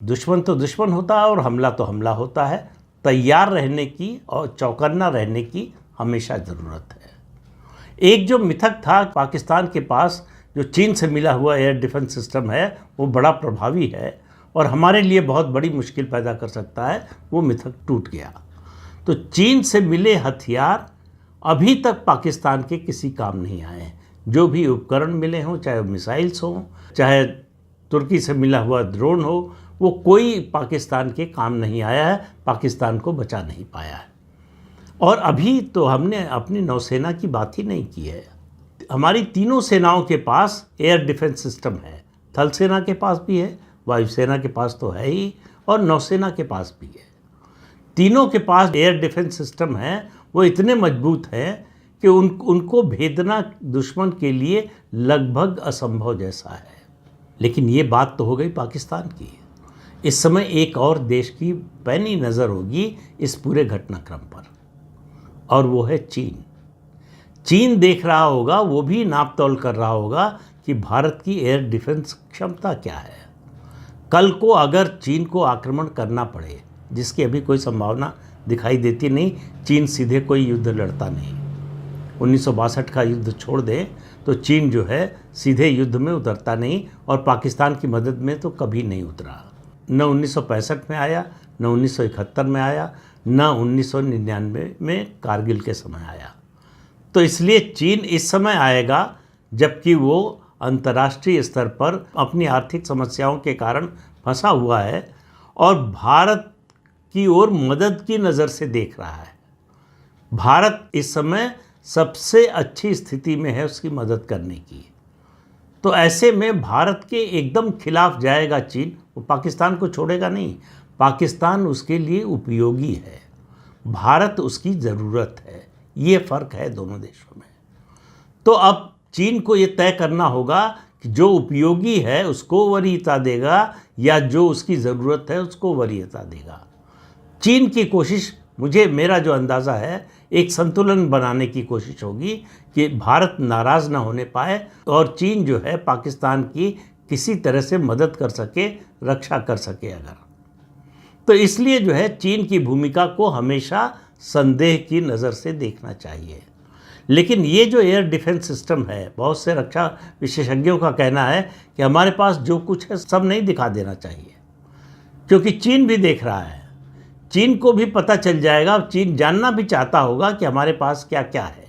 दुश्मन तो दुश्मन होता है और हमला तो हमला होता है। तैयार रहने की और चौकन्ना रहने की हमेशा ज़रूरत है। एक जो मिथक था पाकिस्तान के पास, जो चीन से मिला हुआ एयर डिफेंस सिस्टम है, वो बड़ा प्रभावी है और हमारे लिए बहुत बड़ी मुश्किल पैदा कर सकता है, वो मिथक टूट गया। तो चीन से मिले हथियार अभी तक पाकिस्तान के किसी काम नहीं आए हैं। जो भी उपकरण मिले हों, चाहे मिसाइल्स हों, चाहे तुर्की से मिला हुआ ड्रोन हो, वो कोई पाकिस्तान के काम नहीं आया है, पाकिस्तान को बचा नहीं पाया है। और अभी तो हमने अपनी नौसेना की बात ही नहीं की है। हमारी तीनों सेनाओं के पास एयर डिफेंस सिस्टम है। थल सेना के पास भी है, वायुसेना के पास तो है ही, और नौसेना के पास भी है। तीनों के पास एयर डिफेंस सिस्टम है। वो इतने मजबूत हैं कि उनको भेदना दुश्मन के लिए लगभग असंभव जैसा है। लेकिन ये बात तो हो गई पाकिस्तान की। इस समय एक और देश की पैनी नज़र होगी इस पूरे घटनाक्रम पर, और वो है चीन। चीन देख रहा होगा, वो भी नाप तौल कर रहा होगा कि भारत की एयर डिफेंस क्षमता क्या है। कल को अगर चीन को आक्रमण करना पड़े, जिसकी अभी कोई संभावना दिखाई देती नहीं, चीन सीधे कोई युद्ध लड़ता नहीं। 1962 का युद्ध छोड़ दें तो चीन जो है सीधे युद्ध में उतरता नहीं, और पाकिस्तान की मदद में तो कभी नहीं उतरा। न 1965 में आया, न 1971 में आया, न 1999 में कारगिल के समय आया। तो इसलिए चीन इस समय आएगा जबकि वो अंतर्राष्ट्रीय स्तर पर अपनी आर्थिक समस्याओं के कारण फंसा हुआ है और भारत की ओर मदद की नज़र से देख रहा है। भारत इस समय सबसे अच्छी स्थिति में है उसकी मदद करने की। तो ऐसे में भारत के एकदम खिलाफ जाएगा चीन, वो पाकिस्तान को छोड़ेगा नहीं। पाकिस्तान उसके लिए उपयोगी है, भारत उसकी ज़रूरत है। ये फ़र्क है दोनों देशों में। तो अब चीन को ये तय करना होगा कि जो उपयोगी है उसको वरीयता देगा या जो उसकी ज़रूरत है उसको वरीयता देगा। चीन की कोशिश, मेरा जो अंदाज़ा है, एक संतुलन बनाने की कोशिश होगी कि भारत नाराज़ ना होने पाए और चीन जो है पाकिस्तान की किसी तरह से मदद कर सके, रक्षा कर सके अगर। तो इसलिए जो है चीन की भूमिका को हमेशा संदेह की नज़र से देखना चाहिए। लेकिन ये जो एयर डिफेंस सिस्टम है, बहुत से रक्षा विशेषज्ञों का कहना है कि हमारे पास जो कुछ है सब नहीं दिखा देना चाहिए, क्योंकि चीन भी देख रहा है। चीन को भी पता चल जाएगा, चीन जानना भी चाहता होगा कि हमारे पास क्या क्या है।